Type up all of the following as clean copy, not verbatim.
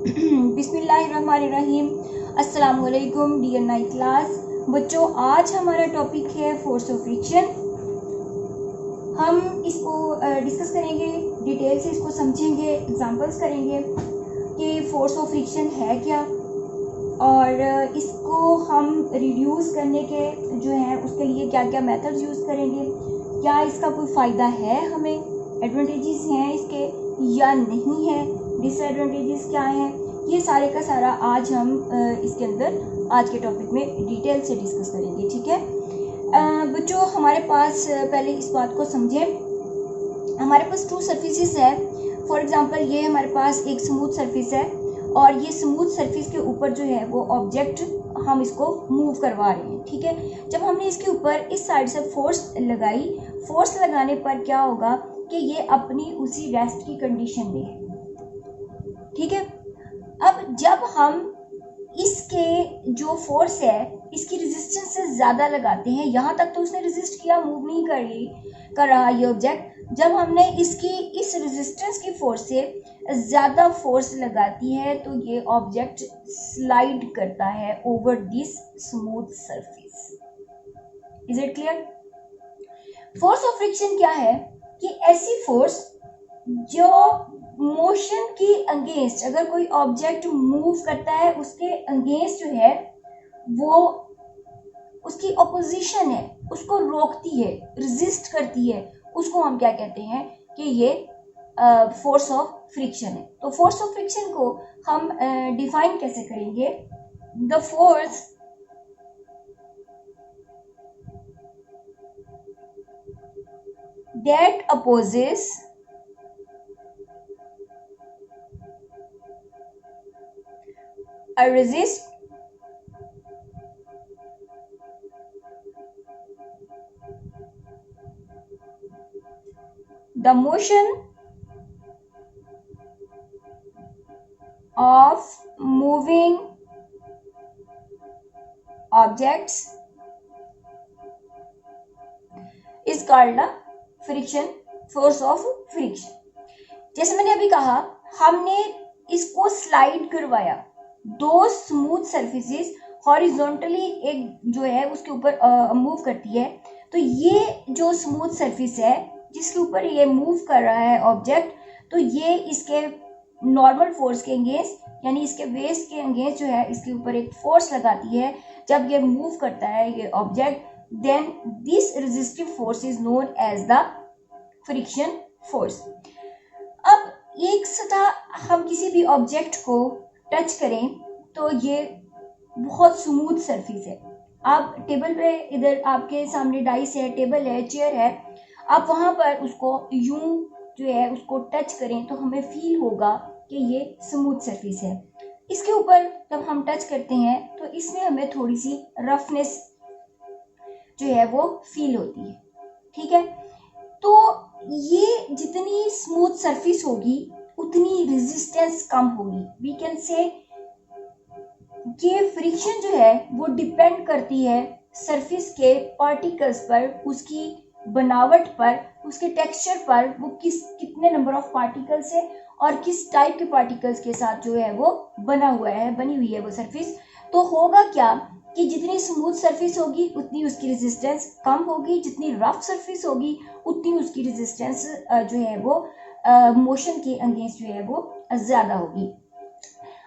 बिस्मिल्लाहिर्रहमानिर्रहीम। अस्सलाम वालेकुम डियर 9th क्लास बच्चों, आज हमारा टॉपिक है फोर्स ऑफ फ्रिक्शन। हम इसको डिस्कस करेंगे, डिटेल से इसको समझेंगे, एग्जांपल्स करेंगे कि फोर्स ऑफ फ्रिक्शन है क्या और इसको हम रिड्यूस करने के जो है उसके लिए क्या क्या मेथड्स यूज़ करेंगे, क्या इसका कोई फ़ायदा है, हमें एडवांटेजेस हैं इसके या नहीं है, डिसएडवांटेजेस क्या हैं, ये सारे का सारा आज हम इसके अंदर आज के टॉपिक में डिटेल से डिस्कस करेंगे। ठीक है बच्चों, हमारे पास पहले इस बात को समझें, हमारे पास टू सरफेसेस है। फॉर एग्जांपल ये हमारे पास एक स्मूथ सरफेस है और ये स्मूथ सरफेस के ऊपर जो है वो ऑब्जेक्ट हम इसको मूव करवा रहे हैं। ठीक है, जब हमने इसके ऊपर इस साइड से फोर्स लगाई, फोर्स लगाने पर क्या होगा कि ये अपनी उसी रेस्ट की कंडीशन में है। ठीक है, अब जब हम इसके जो फोर्स है इसकी रेजिस्टेंस से ज़्यादा लगाते हैं, यहाँ तक तो उसने रेजिस्ट किया, मूव नहीं कर रहा ये ऑब्जेक्ट। जब हमने इसकी इस रेजिस्टेंस की फोर्स से ज़्यादा फोर्स लगाती है तो ये ऑब्जेक्ट स्लाइड करता है over this smooth surface. Is it clear? Force of friction क्या है कि ऐसी फोर्स जो मोशन की अगेंस्ट, अगर कोई ऑब्जेक्ट मूव करता है उसके अगेंस्ट जो है वो उसकी ऑपोजिशन है, उसको रोकती है, रेजिस्ट करती है, उसको हम क्या कहते हैं कि ये फोर्स ऑफ फ्रिक्शन है। तो फोर्स ऑफ फ्रिक्शन को हम डिफाइन कैसे करेंगे? The force that opposes or resist the motion of moving objects is called a friction, force of friction. जैसे मैंने अभी कहा, हमने इसको स्लाइड करवाया, दो स्मूथ सरफेसेस हॉरिजॉन्टली एक जो है उसके ऊपर मूव करती है। तो ये जो स्मूथ सरफेस है जिसके ऊपर ये मूव कर रहा है ऑब्जेक्ट, तो ये इसके नॉर्मल फोर्स के अगेंस्ट यानी इसके वेस्ट के अगेंस्ट जो है इसके ऊपर एक फोर्स लगाती है। जब ये मूव करता है ये object, then this resistive force is known as the friction force। अब एक सतह हम किसी भी ऑब्जेक्ट को टच करें तो ये बहुत स्मूथ सरफेस है। आप टेबल पे, इधर आपके सामने डाइस है, टेबल है, चेयर है, आप वहां पर उसको यूं जो है उसको टच करें तो हमें फील होगा कि ये स्मूथ सरफेस है। इसके ऊपर जब हम टच करते हैं तो इसमें हमें थोड़ी सी रफनेस जो है वो फील होती है। ठीक है, तो ये जितनी स्मूथ सरफेस होगी उतनी रेजिस्टेंस कम होगी। वी कैन से ये फ्रिक्शन जो है वो डिपेंड करती है सरफेस के पार्टिकल्स पर, उसकी बनावट पर, उसके टेक्सचर पर, वो कितने नंबर ऑफ पार्टिकल्स है और किस टाइप के पार्टिकल्स के साथ जो है वो बनी हुई है वो सरफेस। तो होगा क्या कि जितनी स्मूथ सरफेस होगी उतनी उसकी रेजिस्टेंस कम होगी, जितनी रफ सरफेस होगी उतनी उसकी रेजिस्टेंस जो है वो मोशन के अगेंस्ट जो है वो ज़्यादा होगी।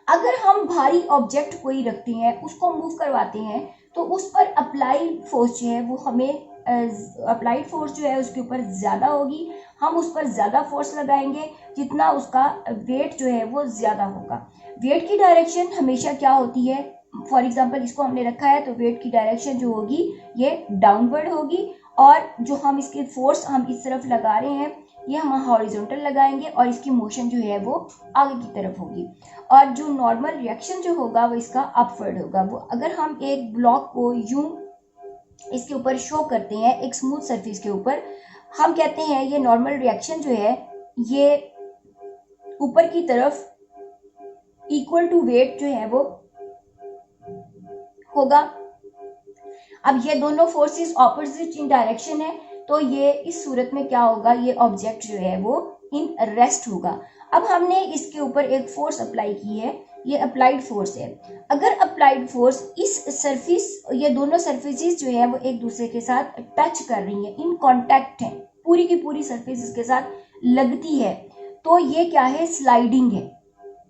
अगर हम भारी ऑब्जेक्ट कोई रखते हैं, उसको मूव करवाते हैं, तो उस पर अप्लाइड फोर्स जो है वो हमें अप्लाइड फोर्स जो है उसके ऊपर ज़्यादा होगी। हम उस पर ज़्यादा फोर्स लगाएंगे जितना उसका वेट जो है वो ज़्यादा होगा। वेट की डायरेक्शन हमेशा क्या होती है? फॉर एग्जाम्पल इसको हमने रखा है तो वेट की डायरेक्शन जो होगी ये डाउनवर्ड होगी, और जो हम इसकी फोर्स हम इस तरफ लगा रहे हैं ये हम हॉरिजॉन्टल लगाएंगे और इसकी मोशन जो है वो आगे की तरफ होगी, और जो नॉर्मल रिएक्शन जो होगा वो इसका अपवर्ड होगा। वो अगर हम एक ब्लॉक को यूं इसके ऊपर शो करते हैं एक स्मूथ सरफेस के ऊपर, हम कहते हैं ये नॉर्मल रिएक्शन जो है ये ऊपर की तरफ इक्वल टू वेट जो है वो होगा। अब ये दोनों फोर्सेस ऑपोजिट इन डायरेक्शन है, तो ये इस सूरत में क्या होगा, ये ऑब्जेक्ट जो है वो इन रेस्ट होगा। अब हमने इसके ऊपर एक फोर्स अप्लाई की है, ये अप्लाइड फोर्स है। अगर अप्लाइड फोर्स इस सरफेस, ये दोनों सरफेसेस जो है वो एक दूसरे के साथ टच कर रही हैं, इन कांटेक्ट हैं, पूरी की पूरी सरफेस इसके साथ लगती है, तो ये क्या है, स्लाइडिंग है।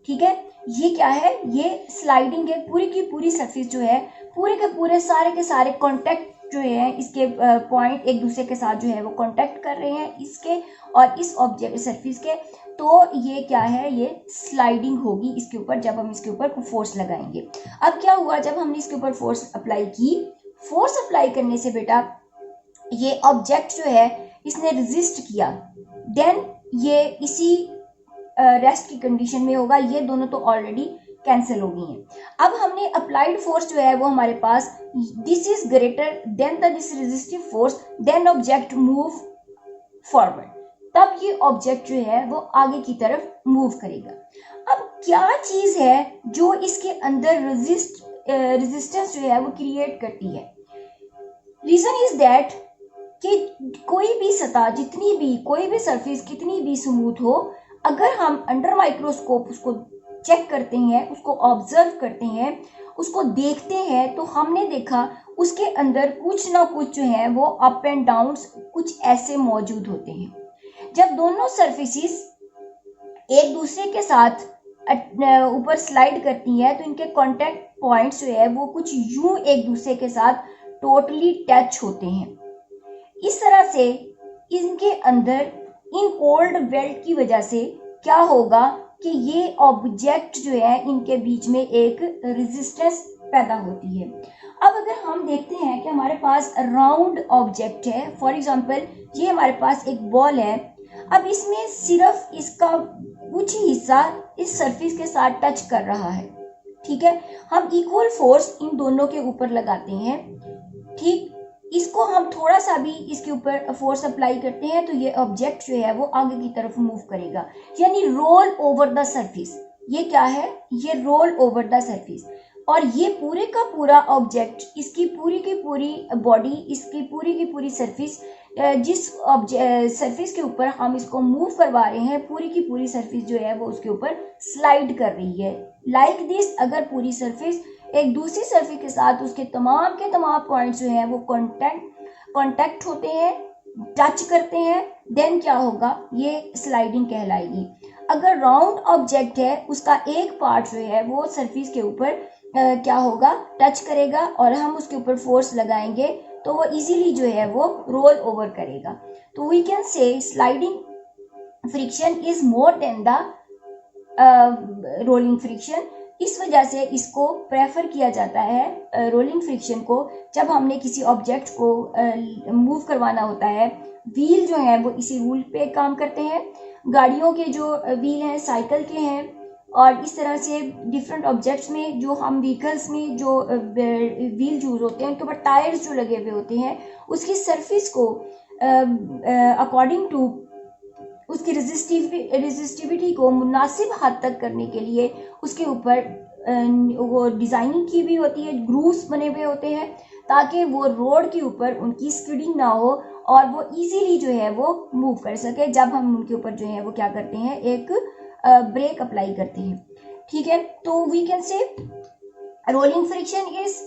ठीक है, ये क्या है, ये स्लाइडिंग है। पूरी की पूरी सरफेस जो है, पूरे के पूरे सारे के सारे कांटेक्ट जो है, इसके पॉइंट एक दूसरे के साथ जो है वो कांटेक्ट कर रहे हैं इसके और इस ऑब्जेक्ट सरफेस के, तो ये क्या है, ये स्लाइडिंग होगी इसके ऊपर जब हम इसके ऊपर फोर्स लगाएंगे। अब क्या हुआ, जब हमने इसके ऊपर फोर्स अप्लाई की, फोर्स अप्लाई करने से बेटा ये ऑब्जेक्ट जो है इसने रेजिस्ट किया, देन ये इसी रेस्ट की कंडीशन में होगा, ये दोनों तो ऑलरेडी कैंसिल हो गई हैं। अब हमने अप्लाइड फोर्स जो है वो हमारे पास, this is greater than the this resistive force, then object move forward, तब ये ऑब्जेक्ट जो है वो आगे की तरफ मूव करेगा। अब क्या चीज है जो इसके अंदर रेजिस्टेंस जो है वो क्रिएट करती है? रीजन इज दैट कि कोई भी सतह, जितनी भी, कोई भी सरफेस कितनी भी स्मूथ हो, अगर हम अंडर माइक्रोस्कोप उसको चेक करते हैं, उसको ऑब्जर्व करते हैं, उसको देखते हैं, तो हमने देखा उसके अंदर कुछ ना कुछ जो है वो अप एंड डाउन कुछ ऐसे मौजूद होते हैं। जब दोनों सरफेसेस एक दूसरे के साथ ऊपर स्लाइड करती हैं, तो इनके कांटेक्ट पॉइंट्स जो है वो कुछ यूं एक दूसरे के साथ टोटली टच होते हैं। इस तरह से इनके अंदर इन कोल्ड बेल्ट की वजह से क्या होगा कि ये ऑब्जेक्ट जो है इनके बीच में एक रेजिस्टेंस पैदा होती है। अब अगर हम देखते हैं कि हमारे पास राउंड ऑब्जेक्ट है, फॉर एग्जांपल ये हमारे पास एक बॉल है, अब इसमें सिर्फ इसका कुछ ही हिस्सा इस सरफेस के साथ टच कर रहा है। ठीक है, हम इक्वल फोर्स इन दोनों के ऊपर लगाते हैं। ठीक, इसको हम थोड़ा सा भी इसके ऊपर फोर्स अप्लाई करते हैं तो ये ऑब्जेक्ट जो है वो आगे की तरफ मूव करेगा, यानी रोल ओवर द सरफेस। ये क्या है, ये रोल ओवर द सरफेस। और ये पूरे का पूरा ऑब्जेक्ट, इसकी पूरी की पूरी बॉडी, इसकी पूरी की पूरी सरफेस, जिस सरफेस के ऊपर हम इसको मूव करवा रहे हैं, पूरी की पूरी सरफेस जो है वो उसके ऊपर स्लाइड कर रही है। लाइक दिस, अगर पूरी सरफेस एक दूसरी सरफेस के साथ उसके तमाम के तमाम पॉइंट्स जो है वो कांटेक्ट होते हैं, टच करते हैं, देन क्या होगा, ये स्लाइडिंग कहलाएगी। अगर राउंड ऑब्जेक्ट है, उसका एक पार्ट जो है वो सरफेस के ऊपर क्या होगा, टच करेगा, और हम उसके ऊपर फोर्स लगाएंगे तो वो इजीली जो है वो रोल ओवर करेगा। तो we can say sliding friction is more than the rolling friction. इस वजह से इसको प्रेफर किया जाता है रोलिंग फ्रिक्शन को, जब हमने किसी ऑब्जेक्ट को मूव करवाना होता है। व्हील जो है वो इसी रूल पे काम करते हैं। गाड़ियों के जो व्हील हैं, साइकिल के हैं, और इस तरह से डिफरेंट ऑब्जेक्ट्स में जो हम व्हीकल्स में जो व्हील यूज होते हैं, उनके ऊपर टायर्स जो लगे हुए होते हैं, उसकी सरफेस को अकॉर्डिंग टू उसकी रेजिस्टिविटी को मुनासिब हद तक करने के लिए उसके ऊपर वो डिज़ाइनिंग की भी होती है, ग्रूव्स बने हुए होते हैं, ताकि वो रोड के ऊपर उनकी स्किडिंग ना हो और वो इजीली जो है वो मूव कर सके। जब हम उनके ऊपर जो है वो क्या करते हैं, एक ब्रेक अप्लाई करते हैं। ठीक है, तो we can say rolling friction is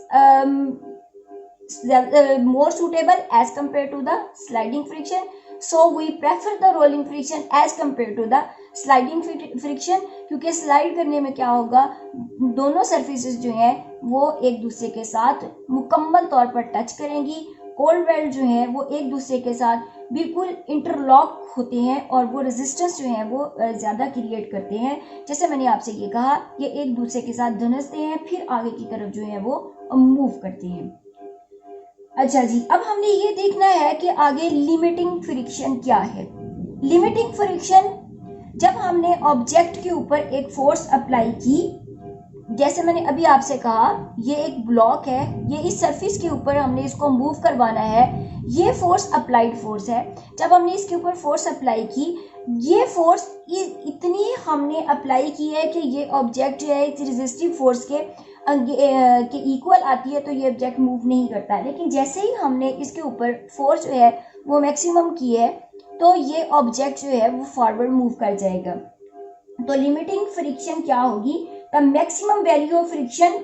more suitable as compared to the sliding friction, so we prefer the rolling friction as compared to the sliding friction, क्योंकि स्लाइड करने में क्या होगा, दोनों सरफेसेस जो हैं वो एक दूसरे के साथ मुकम्मल तौर पर टच करेंगी। कोल्ड बेल्ट जो है वो एक दूसरे के साथ बिल्कुल इंटरलॉक होते हैं और वो रेजिस्टेंस जो है वो ज़्यादा क्रिएट करते हैं। जैसे मैंने आपसे ये कहा, ये एक दूसरे के साथ धंसते हैं, फिर आगे की तरफ जो है वो मूव करते हैं। अच्छा जी, अब हमने ये देखना है कि आगे लिमिटिंग फ्रिक्शन क्या है। लिमिटिंग फ्रिक्शन, जब हमने ऑब्जेक्ट के ऊपर एक फोर्स अप्लाई की, जैसे मैंने अभी आपसे कहा, ये एक ब्लॉक है, ये इस सरफेस के ऊपर हमने इसको मूव करवाना है, ये फोर्स अप्लाइड फोर्स है। जब हमने इसके ऊपर फोर्स अप्लाई की, ये फोर्स इतनी हमने अप्लाई की है कि ये ऑब्जेक्ट जो है इस रेजिस्टिव फोर्स के इक्वल आती है, तो ये ऑब्जेक्ट मूव नहीं करता है। लेकिन जैसे ही हमने इसके ऊपर फोर्स जो है वो मैक्सिमम की है, तो ये ऑब्जेक्ट जो है वो फॉरवर्ड मूव कर जाएगा। तो लिमिटिंग फ्रिक्शन क्या होगी, the maximum value of friction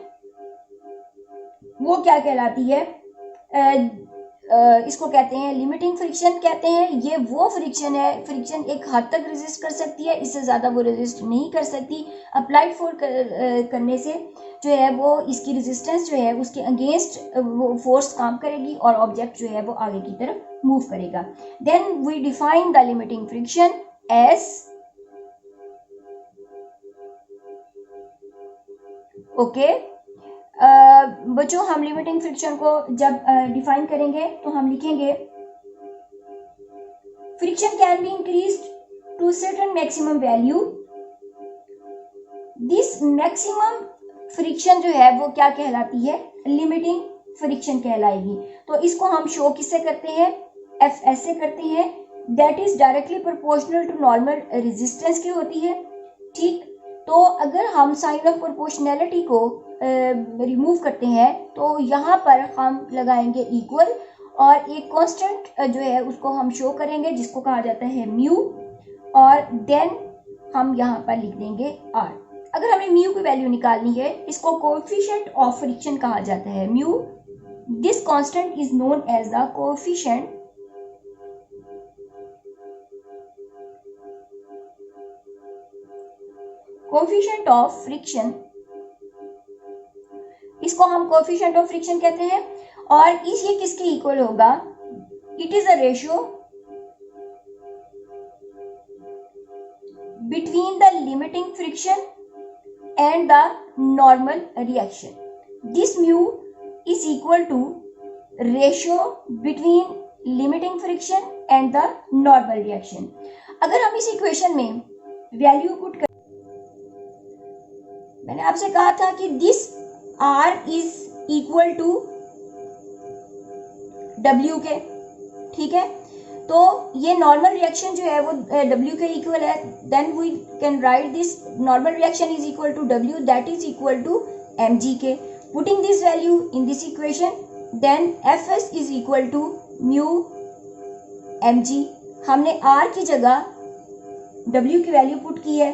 वो क्या कहलाती है, इसको कहते हैं लिमिटिंग फ्रिक्शन कहते हैं। ये वो फ्रिक्शन है, फ्रिक्शन एक हद तक रेजिस्ट कर सकती है, इससे ज़्यादा वो रेजिस्ट नहीं कर सकती। अप्लाइड फोर्स करने से जो है वो इसकी रेजिस्टेंस जो है उसके अगेंस्ट वो फोर्स काम करेगी और ऑब्जेक्ट जो है वो आगे की तरफ मूव करेगा। Then we define the limiting friction as, okay बच्चों हम लिमिटिंग फ्रिक्शन को जब डिफाइन करेंगे तो हम लिखेंगे friction can be increased to certain maximum value, this maximum friction जो है वो क्या कहलाती है, लिमिटिंग फ्रिक्शन कहलाएगी। तो इसको हम शो किससे करते हैं, एफ एस से करते हैं, that is directly proportional to normal resistance की होती है। ठीक, तो अगर हम साइन ऑफ प्रोपोर्शनैलिटी को रिमूव करते हैं तो यहाँ पर हम लगाएंगे इक्वल और एक कांस्टेंट जो है उसको हम शो करेंगे जिसको कहा जाता है म्यू, और देन हम यहाँ पर लिख देंगे आर। अगर हमें म्यू की वैल्यू निकालनी है, इसको कोएफिशिएंट ऑफ फ्रिक्शन कहा जाता है mu. This constant is known as the coefficient of friction, इसको हम कोएफिशिएंट ऑफ फ्रिक्शन कहते हैं। और ये किसके इक्वल होगा, it is a ratio between the limiting friction and the normal reaction. This mu is equal to ratio between limiting friction and the normal reaction. अगर हम इस इक्वेशन में वैल्यू पुट कर, मैंने आपसे कहा था कि this R is equal to W के, ठीक है, तो ये नॉर्मल रिएक्शन जो है वो W के इक्वल है। Then we can write this normal reaction is equal to W, that is equal to mg के। Putting this value in this equation, then Fs is equal to mu mg। हमने R की जगह W की value put की है,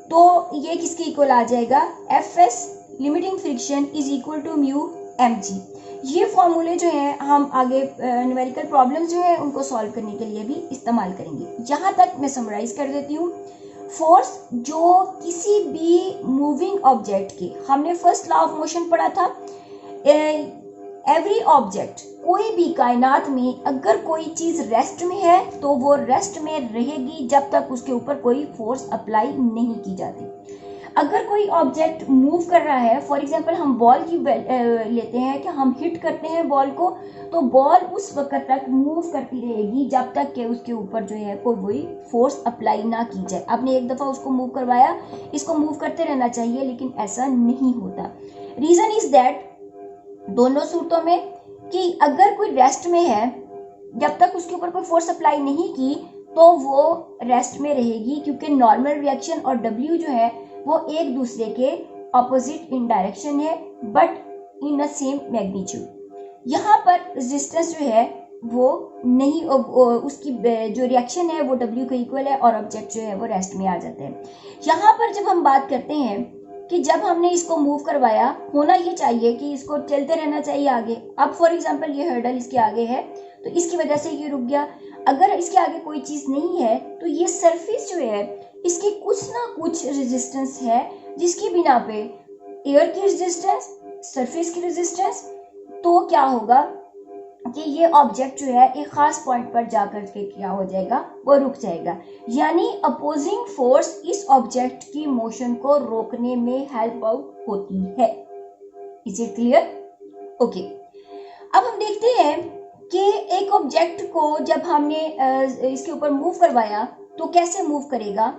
तो ये किसके इक्वल आ जाएगा, Fs limiting friction is equal to mu mg। ये फॉर्मूले जो है हम आगे न्यूमेरिकल प्रॉब्लम्स जो है उनको सॉल्व करने के लिए भी इस्तेमाल करेंगे। यहाँ तक मैं समराइज कर देती हूँ। फोर्स जो किसी भी मूविंग ऑब्जेक्ट की, हमने फर्स्ट लॉ ऑफ मोशन पढ़ा था, एवरी ऑब्जेक्ट, कोई भी कायनात में अगर कोई चीज रेस्ट में है तो वो रेस्ट में रहेगी जब तक उसके ऊपर कोई फोर्स अप्लाई नहीं की जाती। अगर कोई ऑब्जेक्ट मूव कर रहा है, फॉर एग्जांपल हम बॉल की लेते हैं कि हम हिट करते हैं बॉल को, तो बॉल उस वक्त तक मूव करती रहेगी जब तक कि उसके ऊपर जो है कोई फोर्स अप्लाई ना की जाए। आपने एक दफ़ा उसको मूव करवाया, इसको मूव करते रहना चाहिए, लेकिन ऐसा नहीं होता। रीज़न इज दैट दोनों सूरतों में कि अगर कोई रेस्ट में है, जब तक उसके ऊपर कोई फोर्स अप्लाई नहीं की तो वो रेस्ट में रहेगी, क्योंकि नॉर्मल रिएक्शन और W जो है वो एक दूसरे के ऑपोजिट इन डायरेक्शन है, but in the same magnitude. यहाँ पर रेजिस्टेंस जो है वो नहीं, उसकी जो रिएक्शन है वो W के इक्वल है और ऑब्जेक्ट जो है वो रेस्ट में आ जाते हैं। यहाँ पर जब हम बात करते हैं कि जब हमने इसको मूव करवाया, होना ये चाहिए कि इसको चलते रहना चाहिए आगे। अब फॉर एग्जांपल ये हर्डल इसके आगे है तो इसकी वजह से ये रुक गया। अगर इसके आगे कोई चीज़ नहीं है तो ये सरफेस जो है इसकी कुछ ना कुछ रेजिस्टेंस है, जिसकी बिना पे एयर की रेजिस्टेंस, सरफेस की रेजिस्टेंस, तो क्या होगा कि ये ऑब्जेक्ट जो है एक खास पॉइंट पर जाकर के क्या हो जाएगा, वो रुक जाएगा। यानी अपोजिंग फोर्स इस ऑब्जेक्ट की मोशन को रोकने में हेल्प आउट होती है। Is it clear? ओके, अब हम देखते हैं कि एक ऑब्जेक्ट को जब हमने इसके ऊपर मूव करवाया तो कैसे मूव करेगा।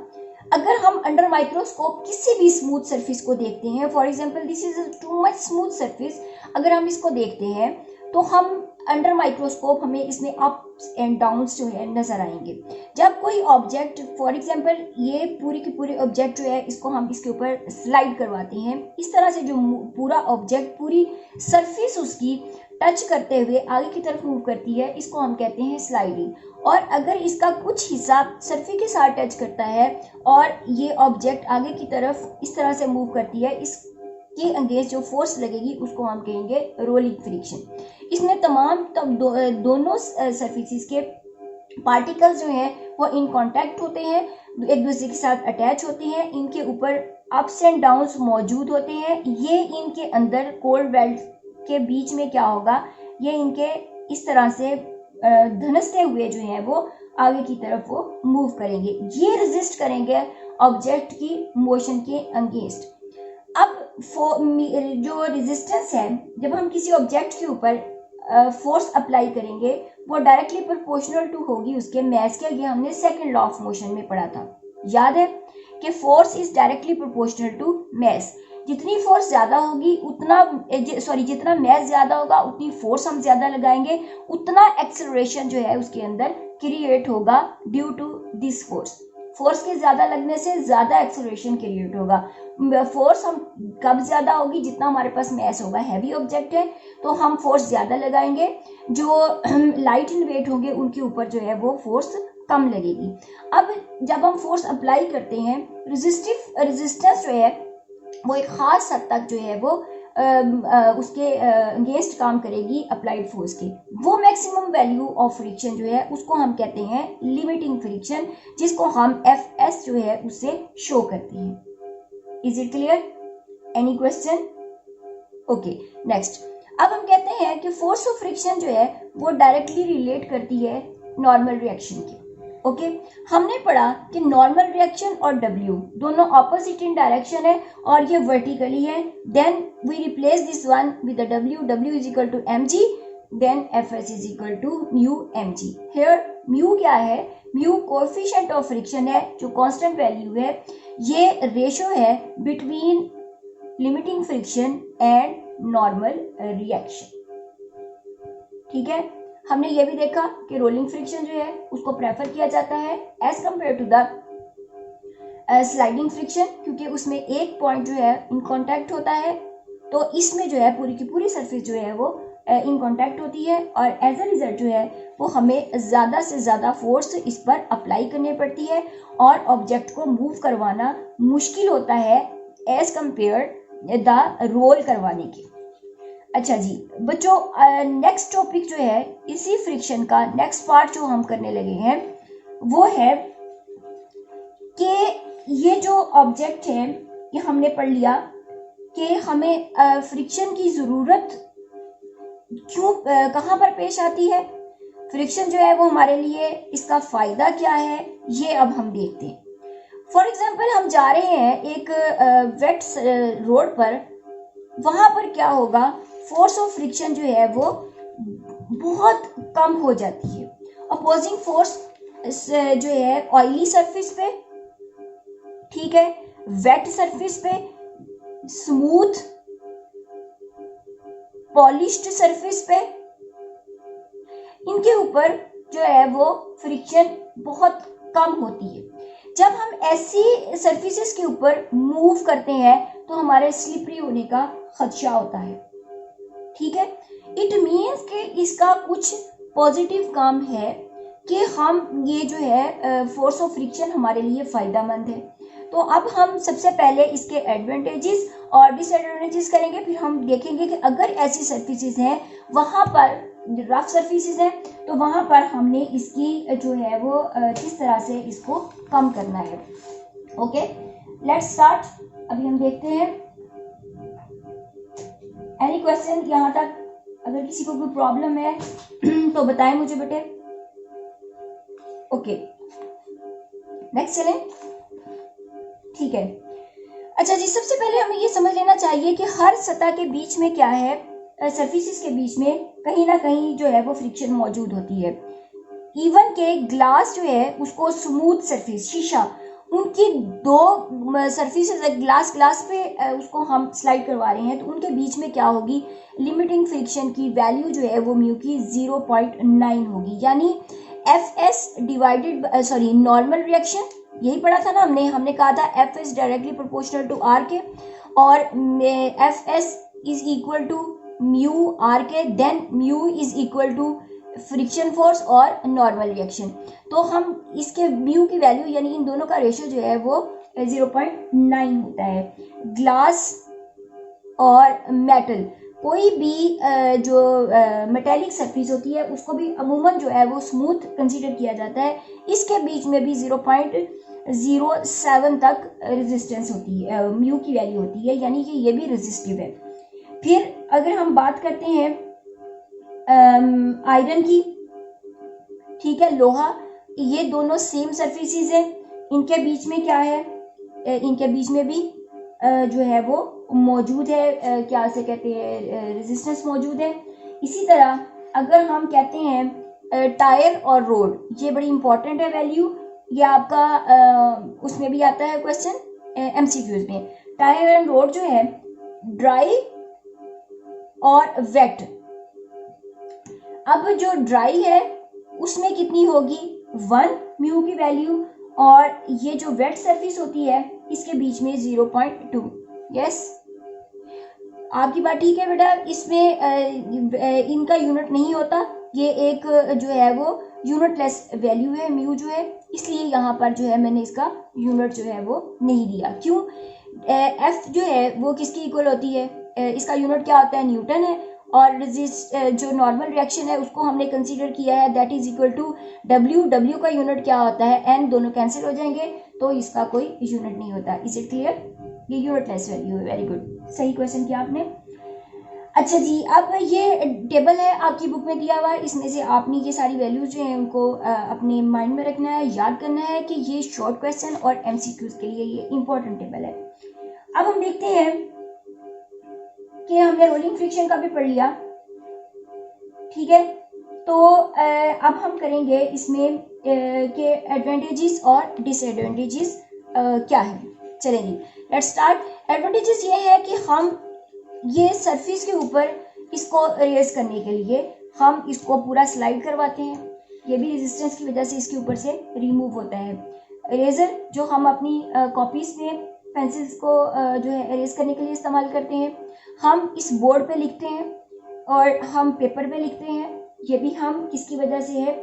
अगर हम अंडर माइक्रोस्कोप किसी भी स्मूथ सरफेस को देखते हैं, for example this is too much smooth surface, अगर हम इसको देखते हैं तो हम अंडर माइक्रोस्कोप हमें इसमें अप्स एंड डाउन्स जो है नजर आएंगे। जब कोई ऑब्जेक्ट, फॉर एग्जांपल ये पूरी की पूरी ऑब्जेक्ट जो है इसको हम इसके ऊपर स्लाइड करवाते हैं, इस तरह से जो पूरा ऑब्जेक्ट, पूरी सरफेस उसकी टच करते हुए आगे की तरफ मूव करती है, इसको हम कहते हैं स्लाइडिंग। और अगर इसका कुछ हिस्सा सरफेस के साथ टच करता है और ये ऑब्जेक्ट आगे की तरफ इस तरह से मूव करती है, इसके अगेंस्ट जो फोर्स लगेगी उसको हम कहेंगे रोलिंग फ्रिक्शन। इसमें तमाम दोनों सरफेसेस के पार्टिकल्स जो हैं वो इन कांटेक्ट होते हैं, एक दूसरे के साथ अटैच होते हैं, इनके ऊपर अप्स एंड डाउन्स मौजूद होते हैं। ये इनके अंदर कोल्ड बेल्ट के बीच में क्या होगा, ये इनके इस तरह से धंसते हुए जो है वो आगे की तरफ वो मूव करेंगे, ये रेजिस्ट करेंगे ऑब्जेक्ट की मोशन के अगेंस्ट। अब जो रेजिस्टेंस है, जब हम किसी ऑब्जेक्ट के ऊपर फोर्स अप्लाई करेंगे वो डायरेक्टली प्रोपोर्शनल टू होगी उसके मास के। ये हमने सेकंड लॉ ऑफ मोशन में पढ़ा था, याद है कि force is directly proportional to mass. जितनी फोर्स ज्यादा होगी जितना मास ज्यादा होगा उतनी फोर्स हम ज्यादा लगाएंगे, उतना एक्सेलरेशन जो है उसके अंदर क्रिएट होगा due to this force. Force के ज्यादा लगने से ज्यादा एक्सेलरेशन क्रिएट होगा। फोर्स हम कब ज्यादा होगी, जितना हमारे पास मास होगा, हैवी ऑब्जेक्ट है तो हम फोर्स ज्यादा लगाएंगे, जो लाइट इन वेट होंगे उनके ऊपर जो है वो फोर्स कम लगेगी। अब जब हम फोर्स अप्लाई करते हैं, रेजिस्टेंस जो है वो एक खास हद तक जो है वो उसके अगेंस्ट काम करेगी अप्लाइड फोर्स के। वो मैक्सिमम वैल्यू ऑफ फ्रिक्शन जो है उसको हम कहते हैं लिमिटिंग फ्रिक्शन, जिसको हम Fs जो है उससे शो करते हैं। Is it clear? Any question? Okay, next. अब हम कहते हैं कि फोर्स ऑफ फ्रिक्शन जो है वो डायरेक्टली रिलेट करती है नॉर्मल रिएक्शन के। ओके, हमने पढ़ा कि नॉर्मल रिएक्शन और W दोनों ऑपोजिट इन डायरेक्शन है और ये वर्टिकली है। Then we replace this one with W is equal to mg, देन Fs is equal to mu mg। Here mu क्या है? म्यू कोएफिशिएंट ऑफ फ्रिक्शन है जो कांस्टेंट वैल्यू है, ये रेशियो है between limiting friction and normal reaction. ठीक है, हमने ये भी देखा कि रोलिंग फ्रिक्शन जो है उसको प्रेफर किया जाता है as compare to the sliding friction, क्योंकि उसमें एक पॉइंट जो है इन कांटेक्ट होता है, तो इसमें जो है पूरी की पूरी सरफेस जो है वो इन कांटेक्ट होती है और एज अ रिजल्ट जो है वो हमें ज़्यादा से ज़्यादा फोर्स इस पर अप्लाई करनी पड़ती है और ऑब्जेक्ट को मूव करवाना मुश्किल होता है एज कम्पेयर द रोल करवाने के। अच्छा जी बच्चों, नेक्स्ट टॉपिक जो है इसी फ्रिक्शन का नेक्स्ट पार्ट जो हम करने लगे हैं वो है कि ये जो ऑब्जेक्ट है ये हमने पढ़ लिया कि हमें फ्रिक्शन की ज़रूरत क्यों कहाँ पर पेश आती है, फ्रिक्शन जो है वो हमारे लिए इसका फ़ायदा क्या है, ये अब हम देखते हैं। फॉर एग्जांपल हम जा रहे हैं एक वेट रोड पर, वहाँ पर क्या होगा, फोर्स ऑफ फ्रिक्शन जो है वो बहुत कम हो जाती है। अपोजिंग फोर्स जो है ऑयली सरफेस पे, ठीक है, वेट सरफेस पे, स्मूथ पॉलिश्ड सरफेस पे, इनके ऊपर जो है वो फ्रिक्शन बहुत कम होती है। जब हम ऐसी सरफेसेस के ऊपर मूव करते हैं तो हमारे स्लिपरी होने का खदशा होता है। ठीक है, इट मीन्स कि इसका कुछ पॉजिटिव काम है कि हम ये जो है फोर्स ऑफ फ्रिक्शन हमारे लिए फ़ायदेमंद है। तो अब हम सबसे पहले इसके एडवांटेजेस और डिसएडवांटेजेस करेंगे, फिर हम देखेंगे कि अगर ऐसी सरफेसेस हैं, वहाँ पर रफ सरफेसेस हैं, तो वहाँ पर हमने इसकी जो है वो किस तरह से इसको कम करना है। Okay, let's start. अभी हम देखते हैं। एनी क्वेश्चन यहाँ तक? अगर किसी को कोई प्रॉब्लम है तो बताएं मुझे बेटे। ओके, नेक्स्ट चलें। ठीक है, अच्छा जी, सबसे पहले हमें ये समझ लेना चाहिए कि हर सतह के बीच में क्या है, सरफेसेस के बीच में कहीं ना कहीं जो है वो फ्रिक्शन मौजूद होती है। इवन के ग्लास जो है उसको स्मूथ सरफेस, शीशा, उनकी दो सरफेसेस ग्लास पे उसको हम स्लाइड करवा रहे हैं तो उनके बीच में क्या होगी, लिमिटिंग फ्रिक्शन की वैल्यू जो है वो म्यू की 0.9 होगी, यानी Fs डिवाइडेड नॉर्मल रिएक्शन, यही पढ़ा था ना हमने कहा था Fs directly proportional to R के, और Fs is equal to mu R के, then mu is equal to friction force और नॉर्मल रिएक्शन। तो हम इसके म्यू की वैल्यू यानी इन दोनों का रेशियो जो है वो 0.9 होता है। ग्लास और मेटल, कोई भी जो मेटेलिक सरफेस होती है उसको भी अमूमन जो है वो स्मूथ कंसीडर किया जाता है। इसके बीच में भी 0.07 तक रेजिस्टेंस होती है, म्यू की वैल्यू होती है, यानी कि ये भी रेजिस्टिव है। फिर अगर हम बात करते हैं आयरन की, ठीक है, लोहा, ये दोनों सेम सरफेसेस हैं, इनके बीच में क्या है, इनके बीच में भी जो है वो मौजूद है, क्या से कहते हैं, रेजिस्टेंस मौजूद है। इसी तरह अगर हम कहते हैं टायर और रोड, ये बड़ी इंपॉर्टेंट है वैल्यू, ये आपका उसमें भी आता है क्वेश्चन एमसीक्यूज में। टायर एंड रोड जो है ड्राई और वेट, अब जो ड्राई है उसमें कितनी होगी 1 म्यू की वैल्यू, और ये जो वेट सरफेस होती है इसके बीच में 0.2। यस, आपकी बात ठीक है बेटा, इसमें इनका यूनिट नहीं होता, ये एक जो है वो यूनिटलेस वैल्यू है म्यू जो है, इसलिए यहाँ पर जो है मैंने इसका यूनिट जो है वो नहीं दिया। क्यों, एफ जो है वो किसकी इक्वल होती है, इसका यूनिट क्या होता है, न्यूटन है, और जो नॉर्मल रिएक्शन है उसको हमने कंसीडर किया है that is equal to W. W का यूनिट क्या होता है एन, दोनों कैंसिल हो जाएंगे तो इसका कोई यूनिट नहीं होता। इज इट क्लियर, ये यूनिटलेस वैल्यू है। वेरी गुड, सही क्वेश्चन किया आपने। अच्छा जी, अब ये टेबल है आपकी बुक में दिया हुआ है, इसमें से आपने ये सारी वैल्यूज जो है उनको अपने माइंड में रखना है, याद करना है कि ये शॉर्ट क्वेश्चन और एमसीक्यूज के लिए ये इंपॉर्टेंट टेबल है। अब हम देखते हैं कि हमने रोलिंग फ्रिक्शन का भी पढ़ लिया, ठीक है, तो अब हम करेंगे इसमें के एडवांटेजेस और डिसएडवांटेजेस क्या है। चलेंगे, लेट्स स्टार्ट। एडवांटेजेस ये है कि हम ये सरफेस के ऊपर इसको रेज करने के लिए हम इसको पूरा स्लाइड करवाते हैं, ये भी रेजिस्टेंस की वजह से इसके ऊपर से रिमूव होता है। इरेजर जो हम अपनी कॉपीज में पेंसिल्स को जो है इरेज करने के लिए इस्तेमाल करते हैं, हम इस बोर्ड पे लिखते हैं और हम पेपर पे लिखते हैं, ये भी हम किसकी वजह से है,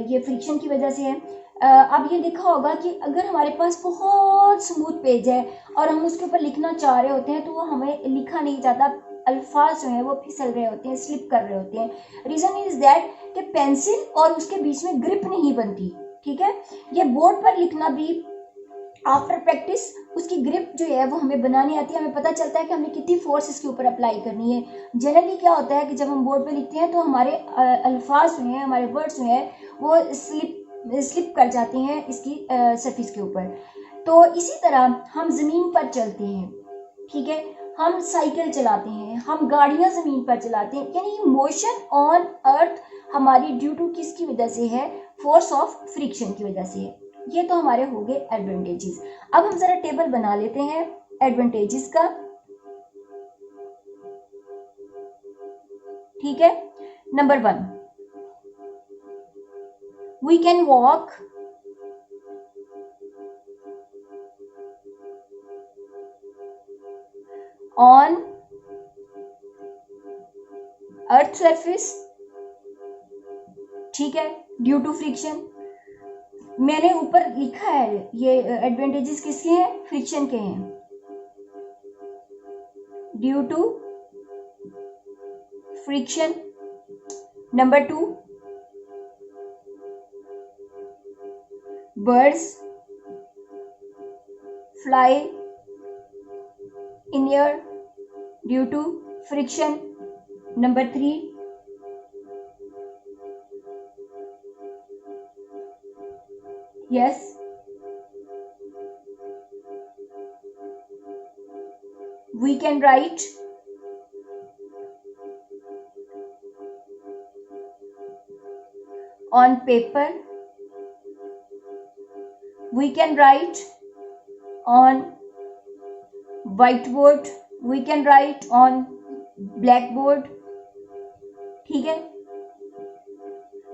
ये फ्रिक्शन की वजह से है। अब ये देखा होगा कि अगर हमारे पास बहुत स्मूथ पेज है और हम उसके ऊपर लिखना चाह रहे होते हैं तो वो हमें लिखा नहीं जाता, अल्फाज जो है वो फिसल रहे होते हैं, स्लिप कर रहे होते हैं। रीजन इज दैट कि पेंसिल और उसके बीच में ग्रिप नहीं बनती, ठीक है। ये बोर्ड पर लिखना भी आफ्टर प्रैक्टिस उसकी ग्रिप जो है वो हमें बनानी आती है, हमें पता चलता है कि हमें कितनी फोर्स इसके ऊपर अप्लाई करनी है। जनरली क्या होता है कि जब हम बोर्ड पे लिखते हैं तो हमारे अल्फाज जो हैं, हमारे वर्ड्स जो हैं वो स्लिप कर जाते हैं इसकी सरफेस के ऊपर। तो इसी तरह हम ज़मीन पर चलते हैं, ठीक है, हम साइकिल चलाते हैं, हम गाड़ियां ज़मीन पर चलाते हैं, यानी मोशन ऑन अर्थ हमारी ड्यू टू किसकी वजह से है, फोर्स ऑफ फ्रिक्शन की वजह से है। ये तो हमारे हो गए एडवांटेजेस। अब हम जरा टेबल बना लेते हैं एडवांटेजेस का, ठीक है। Number 1, we can walk on earth surface, ठीक है, ड्यू टू फ्रिक्शन। मैंने ऊपर लिखा है ये एडवांटेजेस किसके हैं, फ्रिक्शन के हैं, due to friction. Number 2, birds fly in air due to friction. Number 3, yes, we can write on paper, we can write on whiteboard, we can write on blackboard, ठीक है।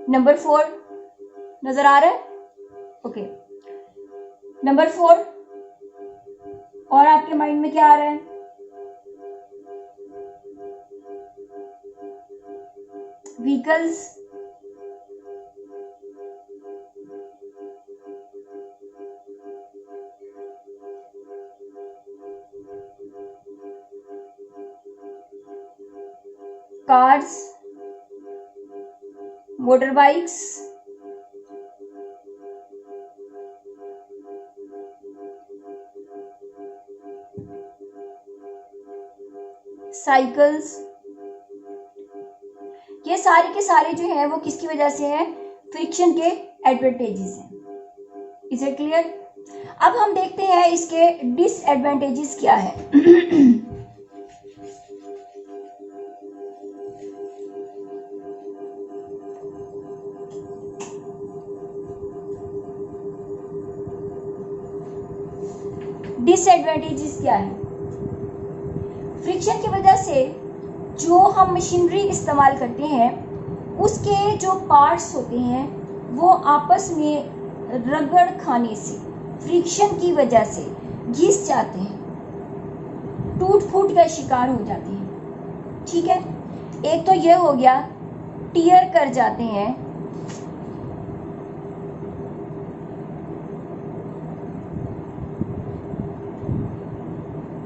नंबर 4 नजर आ रहा है, okay. Number 4 और आपके mind में क्या आ रहा है, vehicles cars, motor bikes, cycles, ये सारे के सारे जो है वो किसकी वजह से है? फ्रिक्शन के एडवांटेजेस हैं। Is it clear? अब हम देखते हैं इसके डिसएडवांटेजेस क्या है। डिसएडवांटेजेस क्या है? फ्रिक्शन की वजह से जो हम मशीनरी इस्तेमाल करते हैं उसके जो पार्ट्स होते हैं वो आपस में रगड़ खाने से, फ्रिक्शन की वजह से घिस जाते हैं, टूट फूट का शिकार हो जाते हैं। ठीक है, एक तो ये हो गया, टियर कर जाते हैं।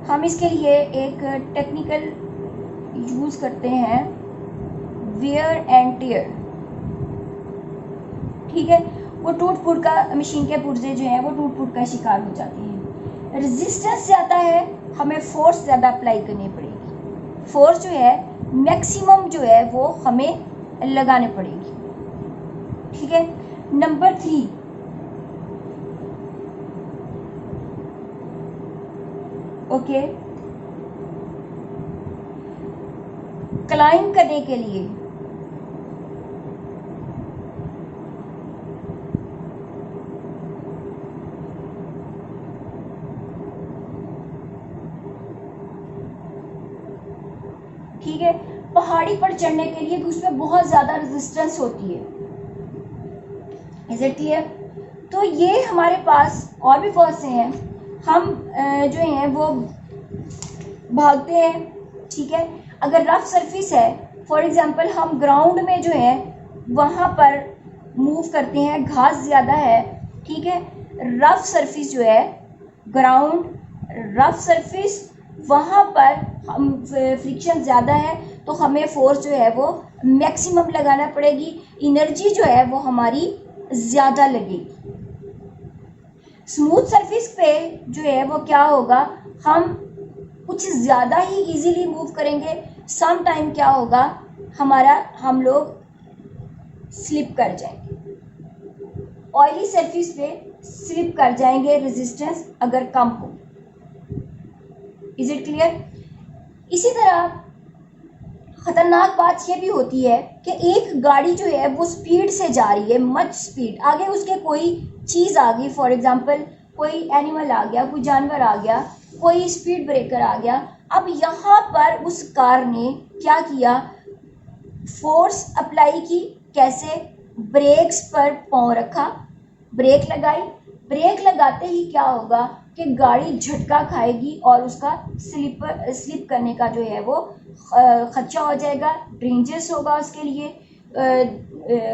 हम इसके लिए एक टेक्निकल यूज करते हैं, वेयर एंड टियर। ठीक है, वो टूट फूट का, मशीन के पुर्जे जो हैं वो टूट फूट का शिकार हो जाते हैं। रेजिस्टेंस ज़्यादा है, हमें फोर्स ज़्यादा अप्लाई करनी पड़ेगी। फोर्स जो है मैक्सिमम जो है वो हमें लगाने पड़ेगी। ठीक है, नंबर 3, ओके, क्लाइंब करने के लिए ठीक है, पहाड़ी पर चढ़ने के लिए उसमें बहुत ज़्यादा रेजिस्टेंस होती है। Is it clear? तो ये हमारे पास और भी बहुत से हैं। हम जो हैं वो भागते हैं। ठीक है, अगर रफ सरफेस है, फॉर एग्जांपल हम ग्राउंड में जो है वहाँ पर मूव करते हैं, घास ज़्यादा है। ठीक है, रफ सरफेस जो है, ग्राउंड, रफ सरफेस, वहाँ पर हम फ्रिक्शन ज़्यादा है तो हमें फोर्स जो है वो मैक्सिमम लगाना पड़ेगी, एनर्जी जो है वो हमारी ज़्यादा लगेगी। स्मूथ सरफेस पे जो है वो क्या होगा, हम कुछ ज़्यादा ही इजीली मूव करेंगे। सम टाइम क्या होगा, हम लोग स्लिप कर जाएंगे। ऑयली सरफेस पे स्लिप कर जाएंगे, रेजिस्टेंस अगर कम हो। Is it clear? इसी तरह खतरनाक बात यह भी होती है कि एक गाड़ी जो है वो स्पीड से जा रही है, मच स्पीड, आगे उसके कोई चीज़ आ गई, फॉर एग्जांपल कोई एनिमल आ गया, कोई जानवर आ गया, कोई स्पीड ब्रेकर आ गया। अब यहाँ पर उस कार ने क्या किया, फोर्स अप्लाई की। कैसे? ब्रेक्स पर पाँव रखा, ब्रेक लगाई। ब्रेक लगाते ही क्या होगा कि गाड़ी झटका खाएगी और उसका स्लिप करने का जो है वो खदशा हो जाएगा, डेंजरस होगा उसके लिए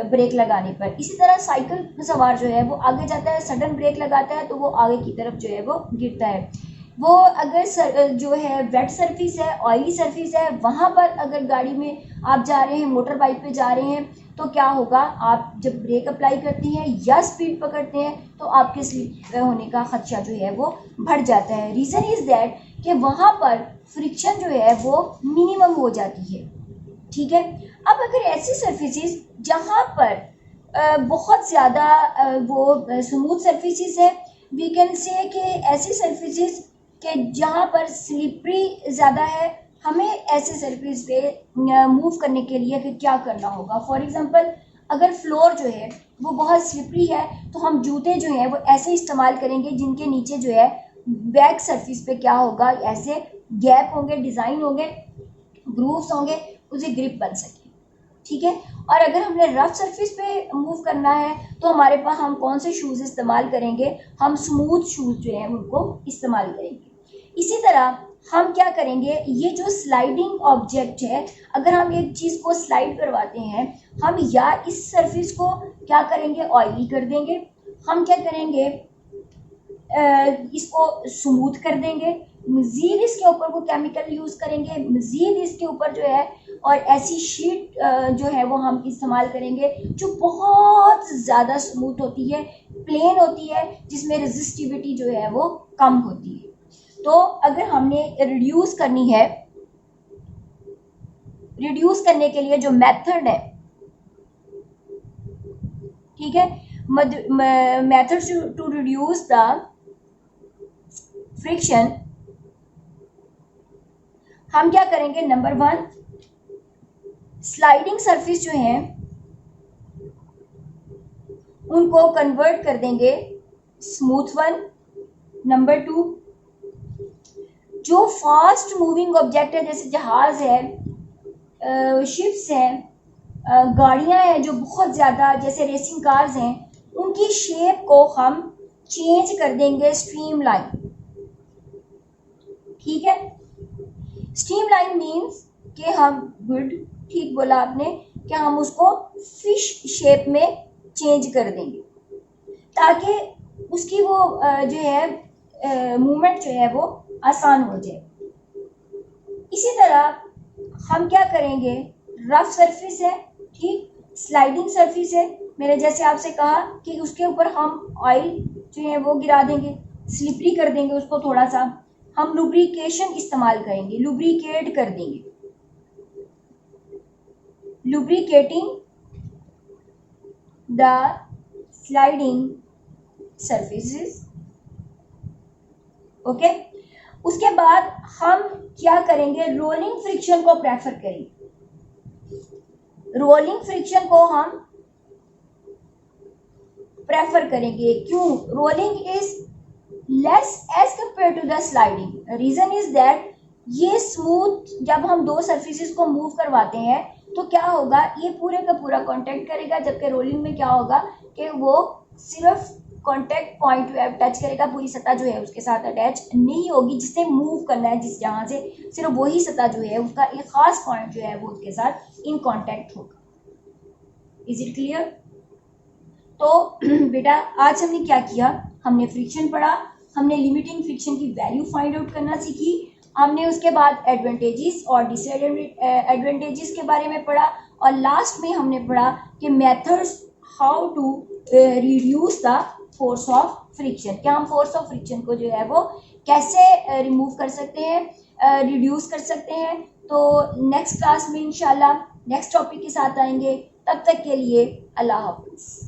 ब्रेक लगाने पर। इसी तरह साइकिल सवार जो है वो आगे जाता है, सडन ब्रेक लगाता है तो वो आगे की तरफ जो है वो गिरता है। वो अगर जो है वेट सरफेस है, ऑयली सरफेस है, वहाँ पर अगर गाड़ी में आप जा रहे हैं, मोटर बाइक पे जा रहे हैं, तो क्या होगा, आप जब ब्रेक अप्लाई करते हैं या स्पीड पकड़ते हैं तो आपके स्लिप होने का खदशा जो है वो बढ़ जाता है। रीज़न इज़ दैट कि वहाँ पर फ्रिक्शन जो है वो मिनिमम हो जाती है। ठीक है, अब अगर ऐसी सरफेसेस जहाँ पर बहुत ज़्यादा वो स्मूथ सरफेसेस है, वी कैन से कि ऐसी सरफेसेस के जहाँ पर स्लिपरी ज़्यादा है, हमें ऐसे सरफेस पे मूव करने के लिए कि क्या करना होगा। फॉर एग्जांपल अगर फ्लोर जो है वो बहुत स्लिपरी है तो हम जूते जो हैं वो ऐसे इस्तेमाल करेंगे जिनके नीचे जो है बैक सरफेस पे क्या होगा, ऐसे गैप होंगे, डिज़ाइन होंगे, ग्रूव्स होंगे, उसे ग्रिप बन सके। ठीक है, और अगर हमने रफ सरफेस पे मूव करना है तो हमारे पास हम कौन से शूज़ इस्तेमाल करेंगे, हम स्मूथ शूज़ जो हैं उनको इस्तेमाल करेंगे। इसी तरह हम क्या करेंगे, ये जो स्लाइडिंग ऑब्जेक्ट है, अगर हम एक चीज़ को स्लाइड करवाते हैं, हम या इस सरफेस को क्या करेंगे, ऑयली कर देंगे। हम क्या करेंगे, इसको स्मूथ कर देंगे, मज़ीद इसके ऊपर वो केमिकल यूज़ करेंगे, मज़ीद इसके ऊपर जो है और ऐसी शीट जो है वो हम इस्तेमाल करेंगे जो बहुत ज़्यादा स्मूथ होती है, प्लेन होती है, जिसमें रेजिस्टिविटी जो है वो कम होती है। तो अगर हमने रिड्यूस करनी है, रिड्यूस करने के लिए जो मेथड है, ठीक है, method to reduce the friction, हम क्या करेंगे, नंबर 1 स्लाइडिंग सरफेस जो है उनको कन्वर्ट कर देंगे स्मूथ वन। नंबर 2 जो फास्ट मूविंग ऑब्जेक्ट है, जैसे जहाज है, शिप्स हैं, गाड़ियां हैं जो बहुत ज़्यादा, जैसे रेसिंग कार्स हैं, उनकी शेप को हम चेंज कर देंगे स्ट्रीमलाइन। ठीक है, स्ट्रीमलाइन मीन्स कि हम, गुड, ठीक बोला आपने, कि हम उसको फिश शेप में चेंज कर देंगे ताकि उसकी वो जो है मूवमेंट जो है वो आसान हो जाए। इसी तरह हम क्या करेंगे, रफ सरफेस है, ठीक, स्लाइडिंग सरफेस है, मैंने जैसे आपसे कहा कि उसके ऊपर हम ऑयल जो है वो गिरा देंगे, स्लिपरी कर देंगे उसको थोड़ा सा, हम लुब्रिकेशन इस्तेमाल करेंगे, लुब्रिकेट कर देंगे, lubricating the sliding surfaces. Okay, उसके बाद हम क्या करेंगे, रोलिंग फ्रिक्शन को प्रेफर करेंगे। रोलिंग फ्रिक्शन को हम प्रेफर करेंगे, क्यों? Rolling is less as compare to the sliding. Reason is that ये स्मूथ, जब हम दो सरफेसेस को मूव करवाते हैं तो क्या होगा, ये पूरे का पूरा कांटेक्ट करेगा, जबकि रोलिंग में क्या होगा कि वो सिर्फ कांटेक्ट पॉइंट टच करेगा, पूरी सतह जो है उसके साथ अटैच नहीं होगी। जिसने मूव करना है जिस जहाँ से, सिर्फ वही सतह जो है उसका एक खास पॉइंट जो है वो उसके साथ इन कांटेक्ट होगा। Is it clear? तो बेटा आज हमने क्या किया, हमने फ्रिक्शन पढ़ा, हमने लिमिटिंग फ्रिक्शन की वैल्यू फाइंड आउट करना सीखी, हमने उसके बाद एडवांटेजेस और डिसएडवांटेजेस के बारे में पढ़ा, और लास्ट में हमने पढ़ा कि methods how to reduce the force of friction, क्या हम फोर्स ऑफ फ्रिक्शन को जो है वो कैसे रिमूव कर सकते हैं, रिड्यूस कर सकते हैं। तो नेक्स्ट क्लास में इंशाल्लाह नेक्स्ट टॉपिक के साथ आएंगे, तब तक के लिए अल्लाह हाफिज़।